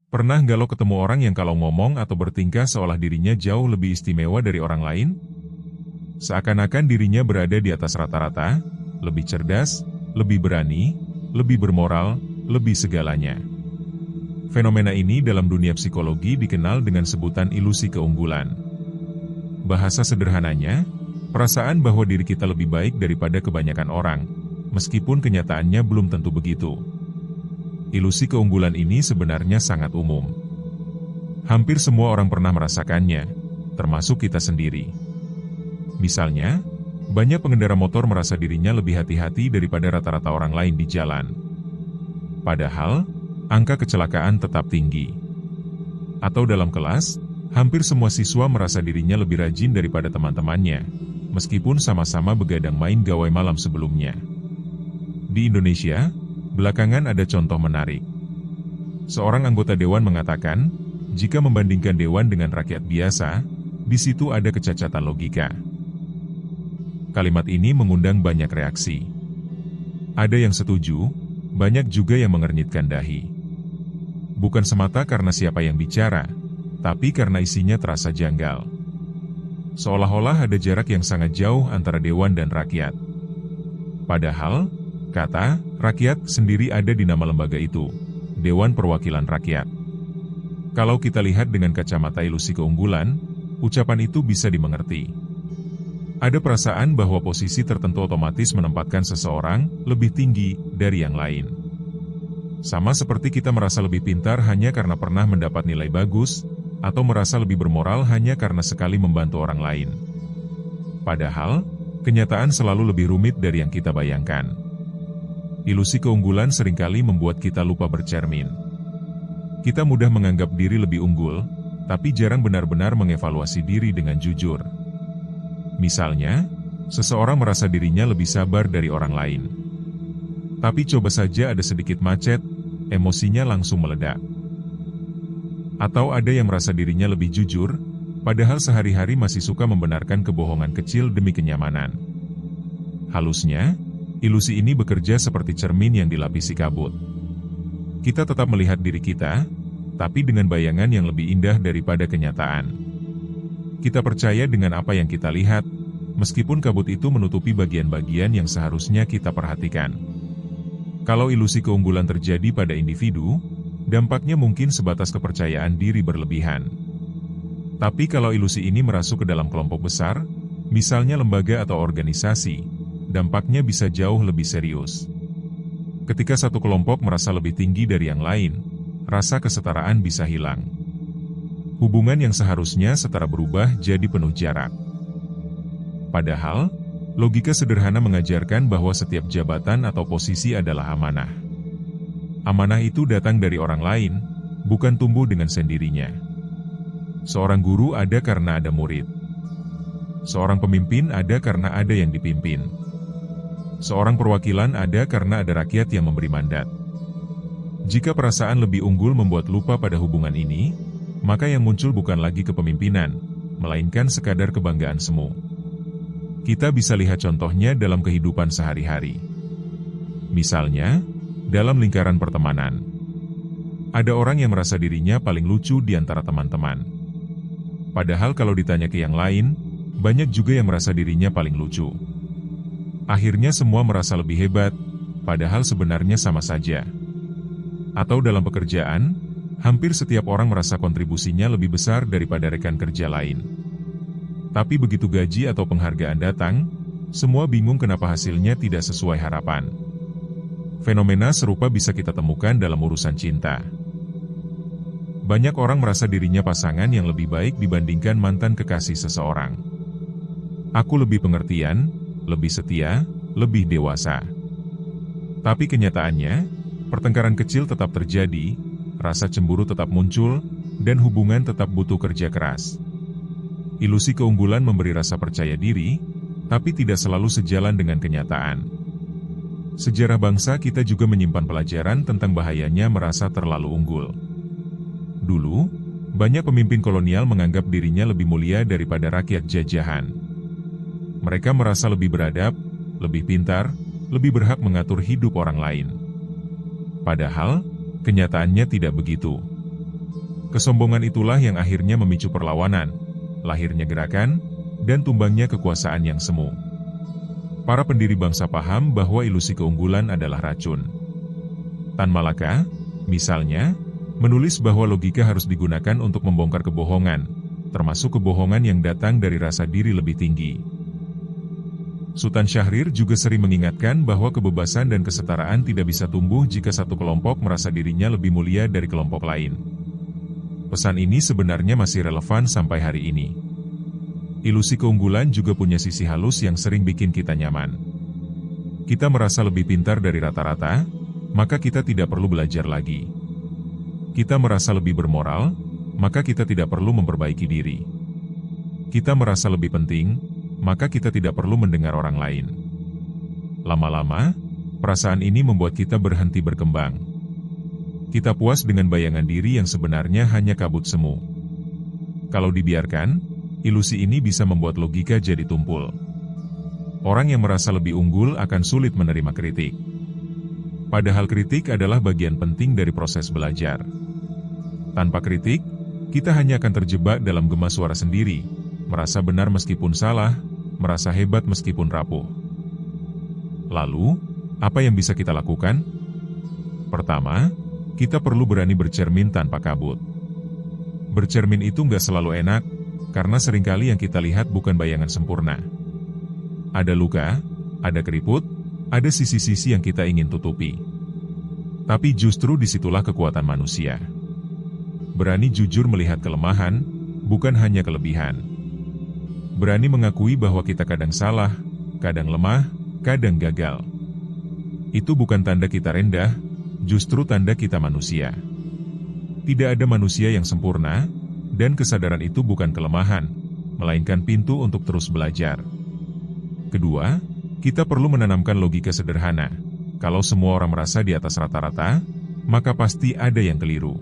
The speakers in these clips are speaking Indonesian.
Pernah nggak lo ketemu orang yang kalau ngomong atau bertingkah seolah dirinya jauh lebih istimewa dari orang lain? Seakan-akan dirinya berada di atas rata-rata, lebih cerdas, lebih berani, lebih bermoral, lebih segalanya. Fenomena ini dalam dunia psikologi dikenal dengan sebutan ilusi keunggulan. Bahasa sederhananya, perasaan bahwa diri kita lebih baik daripada kebanyakan orang, meskipun kenyataannya belum tentu begitu. Ilusi keunggulan ini sebenarnya sangat umum. Hampir semua orang pernah merasakannya, termasuk kita sendiri. Misalnya, banyak pengendara motor merasa dirinya lebih hati-hati daripada rata-rata orang lain di jalan. Padahal, angka kecelakaan tetap tinggi. Atau dalam kelas, hampir semua siswa merasa dirinya lebih rajin daripada teman-temannya, meskipun sama-sama begadang main gawai malam sebelumnya. Di Indonesia, belakangan ada contoh menarik. Seorang anggota dewan mengatakan, jika membandingkan dewan dengan rakyat biasa, di situ ada kecacatan logika. Kalimat ini mengundang banyak reaksi. Ada yang setuju, banyak juga yang mengernyitkan dahi. Bukan semata karena siapa yang bicara, tapi karena isinya terasa janggal. Seolah-olah ada jarak yang sangat jauh antara dewan dan rakyat. Padahal, kata rakyat sendiri ada di nama lembaga itu, Dewan Perwakilan Rakyat. Kalau kita lihat dengan kacamata ilusi keunggulan, ucapan itu bisa dimengerti. Ada perasaan bahwa posisi tertentu otomatis menempatkan seseorang lebih tinggi dari yang lain. Sama seperti kita merasa lebih pintar hanya karena pernah mendapat nilai bagus, atau merasa lebih bermoral hanya karena sekali membantu orang lain. Padahal, kenyataan selalu lebih rumit dari yang kita bayangkan. Ilusi keunggulan seringkali membuat kita lupa bercermin. Kita mudah menganggap diri lebih unggul, tapi jarang benar-benar mengevaluasi diri dengan jujur. Misalnya, seseorang merasa dirinya lebih sabar dari orang lain. Tapi coba saja ada sedikit macet, emosinya langsung meledak. Atau ada yang merasa dirinya lebih jujur, padahal sehari-hari masih suka membenarkan kebohongan kecil demi kenyamanan. Halusnya, ilusi ini bekerja seperti cermin yang dilapisi kabut. Kita tetap melihat diri kita, tapi dengan bayangan yang lebih indah daripada kenyataan. Kita percaya dengan apa yang kita lihat, meskipun kabut itu menutupi bagian-bagian yang seharusnya kita perhatikan. Kalau ilusi keunggulan terjadi pada individu, dampaknya mungkin sebatas kepercayaan diri berlebihan. Tapi kalau ilusi ini merasuk ke dalam kelompok besar, misalnya lembaga atau organisasi, dampaknya bisa jauh lebih serius. Ketika satu kelompok merasa lebih tinggi dari yang lain, rasa kesetaraan bisa hilang. Hubungan yang seharusnya setara berubah jadi penuh jarak. Padahal, logika sederhana mengajarkan bahwa setiap jabatan atau posisi adalah amanah. Amanah itu datang dari orang lain, bukan tumbuh dengan sendirinya. Seorang guru ada karena ada murid. Seorang pemimpin ada karena ada yang dipimpin. Seorang perwakilan ada karena ada rakyat yang memberi mandat. Jika perasaan lebih unggul membuat lupa pada hubungan ini, maka yang muncul bukan lagi kepemimpinan, melainkan sekadar kebanggaan semu. Kita bisa lihat contohnya dalam kehidupan sehari-hari. Misalnya, dalam lingkaran pertemanan. Ada orang yang merasa dirinya paling lucu di antara teman-teman. Padahal kalau ditanya ke yang lain, banyak juga yang merasa dirinya paling lucu. Akhirnya semua merasa lebih hebat, padahal sebenarnya sama saja. Atau dalam pekerjaan, hampir setiap orang merasa kontribusinya lebih besar daripada rekan kerja lain. Tapi begitu gaji atau penghargaan datang, semua bingung kenapa hasilnya tidak sesuai harapan. Fenomena serupa bisa kita temukan dalam urusan cinta. Banyak orang merasa dirinya pasangan yang lebih baik dibandingkan mantan kekasih seseorang. Aku lebih pengertian, lebih setia, lebih dewasa. Tapi kenyataannya, pertengkaran kecil tetap terjadi, rasa cemburu tetap muncul, dan hubungan tetap butuh kerja keras. Ilusi keunggulan memberi rasa percaya diri, tapi tidak selalu sejalan dengan kenyataan. Sejarah bangsa kita juga menyimpan pelajaran tentang bahayanya merasa terlalu unggul. Dulu, banyak pemimpin kolonial menganggap dirinya lebih mulia daripada rakyat jajahan. Mereka merasa lebih beradab, lebih pintar, lebih berhak mengatur hidup orang lain. Padahal, kenyataannya tidak begitu. Kesombongan itulah yang akhirnya memicu perlawanan, lahirnya gerakan, dan tumbangnya kekuasaan yang semu. Para pendiri bangsa paham bahwa ilusi keunggulan adalah racun. Tan Malaka, misalnya, menulis bahwa logika harus digunakan untuk membongkar kebohongan, termasuk kebohongan yang datang dari rasa diri lebih tinggi. Sultan Syahrir juga sering mengingatkan bahwa kebebasan dan kesetaraan tidak bisa tumbuh jika satu kelompok merasa dirinya lebih mulia dari kelompok lain. Pesan ini sebenarnya masih relevan sampai hari ini. Ilusi keunggulan juga punya sisi halus yang sering bikin kita nyaman. Kita merasa lebih pintar dari rata-rata, maka kita tidak perlu belajar lagi. Kita merasa lebih bermoral, maka kita tidak perlu memperbaiki diri. Kita merasa lebih penting, maka kita tidak perlu mendengar orang lain. Lama-lama, perasaan ini membuat kita berhenti berkembang. Kita puas dengan bayangan diri yang sebenarnya hanya kabut semu. Kalau dibiarkan, ilusi ini bisa membuat logika jadi tumpul. Orang yang merasa lebih unggul akan sulit menerima kritik. Padahal kritik adalah bagian penting dari proses belajar. Tanpa kritik, kita hanya akan terjebak dalam gema suara sendiri, merasa benar meskipun salah, merasa hebat meskipun rapuh. Lalu, apa yang bisa kita lakukan? Pertama, kita perlu berani bercermin tanpa kabut. Bercermin itu nggak selalu enak, karena seringkali yang kita lihat bukan bayangan sempurna. Ada luka, ada keriput, ada sisi-sisi yang kita ingin tutupi. Tapi justru disitulah kekuatan manusia. Berani jujur melihat kelemahan, bukan hanya kelebihan. Berani mengakui bahwa kita kadang salah, kadang lemah, kadang gagal. Itu bukan tanda kita rendah, justru tanda kita manusia. Tidak ada manusia yang sempurna, dan kesadaran itu bukan kelemahan, melainkan pintu untuk terus belajar. Kedua, kita perlu menanamkan logika sederhana. Kalau semua orang merasa di atas rata-rata, maka pasti ada yang keliru.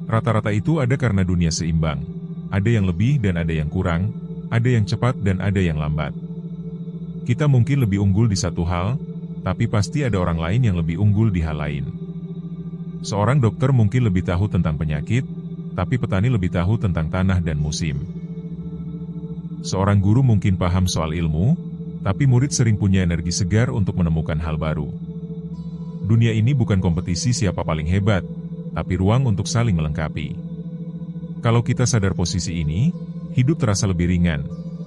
Rata-rata itu ada karena dunia seimbang. Ada yang lebih dan ada yang kurang, ada yang cepat dan ada yang lambat. Kita mungkin lebih unggul di satu hal, tapi pasti ada orang lain yang lebih unggul di hal lain. Seorang dokter mungkin lebih tahu tentang penyakit, tapi petani lebih tahu tentang tanah dan musim. Seorang guru mungkin paham soal ilmu, tapi murid sering punya energi segar untuk menemukan hal baru. Dunia ini bukan kompetisi siapa paling hebat, tapi ruang untuk saling melengkapi. Kalau kita sadar posisi ini, hidup terasa lebih ringan,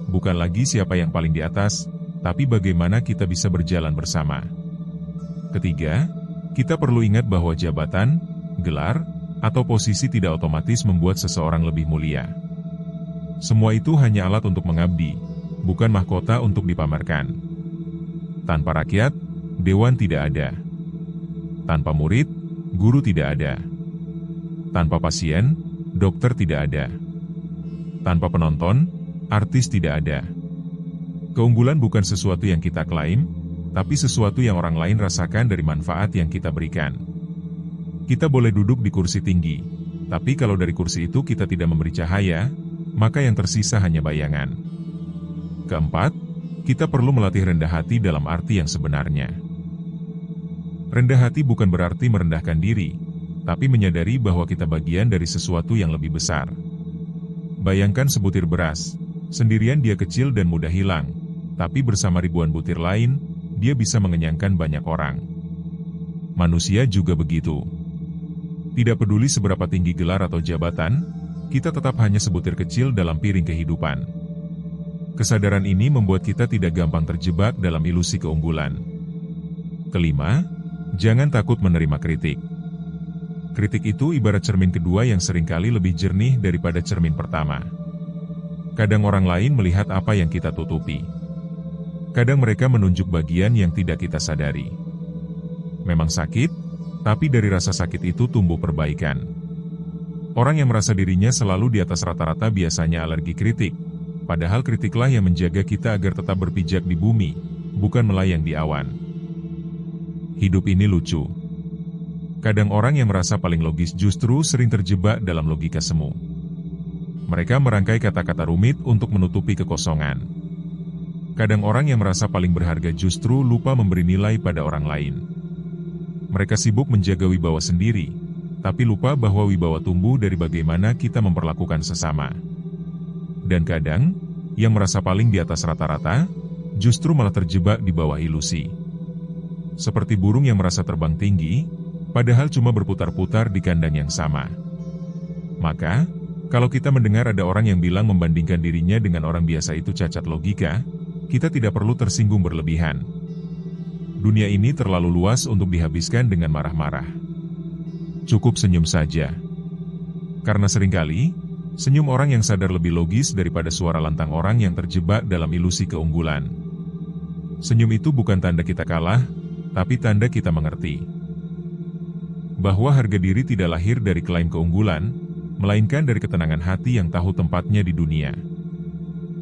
bukan lagi siapa yang paling di atas, tapi bagaimana kita bisa berjalan bersama. Ketiga, kita perlu ingat bahwa jabatan, gelar, atau posisi tidak otomatis membuat seseorang lebih mulia. Semua itu hanya alat untuk mengabdi, bukan mahkota untuk dipamerkan. Tanpa rakyat, dewan tidak ada. Tanpa murid, guru tidak ada. Tanpa pasien, dokter tidak ada. Tanpa penonton, artis tidak ada. Keunggulan bukan sesuatu yang kita klaim, tapi sesuatu yang orang lain rasakan dari manfaat yang kita berikan. Kita boleh duduk di kursi tinggi, tapi kalau dari kursi itu kita tidak memberi cahaya, maka yang tersisa hanya bayangan. Keempat, kita perlu melatih rendah hati dalam arti yang sebenarnya. Rendah hati bukan berarti merendahkan diri, tapi menyadari bahwa kita bagian dari sesuatu yang lebih besar. Bayangkan sebutir beras, sendirian dia kecil dan mudah hilang, tapi bersama ribuan butir lain, dia bisa mengenyangkan banyak orang. Manusia juga begitu. Tidak peduli seberapa tinggi gelar atau jabatan, kita tetap hanya sebutir kecil dalam piring kehidupan. Kesadaran ini membuat kita tidak gampang terjebak dalam ilusi keunggulan. Kelima, jangan takut menerima kritik. Kritik itu ibarat cermin kedua yang seringkali lebih jernih daripada cermin pertama. Kadang orang lain melihat apa yang kita tutupi. Kadang mereka menunjuk bagian yang tidak kita sadari. Memang sakit, tapi dari rasa sakit itu tumbuh perbaikan. Orang yang merasa dirinya selalu di atas rata-rata biasanya alergi kritik, padahal kritiklah yang menjaga kita agar tetap berpijak di bumi, bukan melayang di awan. Hidup ini lucu. Kadang orang yang merasa paling logis justru sering terjebak dalam logika semu. Mereka merangkai kata-kata rumit untuk menutupi kekosongan. Kadang orang yang merasa paling berharga justru lupa memberi nilai pada orang lain. Mereka sibuk menjaga wibawa sendiri, tapi lupa bahwa wibawa tumbuh dari bagaimana kita memperlakukan sesama. Dan kadang, yang merasa paling di atas rata-rata, justru malah terjebak di bawah ilusi. Seperti burung yang merasa terbang tinggi, padahal cuma berputar-putar di kandang yang sama. Maka, kalau kita mendengar ada orang yang bilang membandingkan dirinya dengan orang biasa itu cacat logika, kita tidak perlu tersinggung berlebihan. Dunia ini terlalu luas untuk dihabiskan dengan marah-marah. Cukup senyum saja. Karena seringkali, senyum orang yang sadar lebih logis daripada suara lantang orang yang terjebak dalam ilusi keunggulan. Senyum itu bukan tanda kita kalah, tapi tanda kita mengerti bahwa harga diri tidak lahir dari klaim keunggulan, melainkan dari ketenangan hati yang tahu tempatnya di dunia.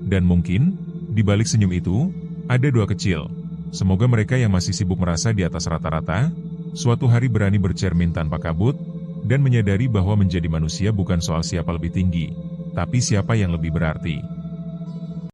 Dan mungkin, di balik senyum itu, ada doa kecil. Semoga mereka yang masih sibuk merasa di atas rata-rata, suatu hari berani bercermin tanpa kabut, dan menyadari bahwa menjadi manusia bukan soal siapa lebih tinggi, tapi siapa yang lebih berarti.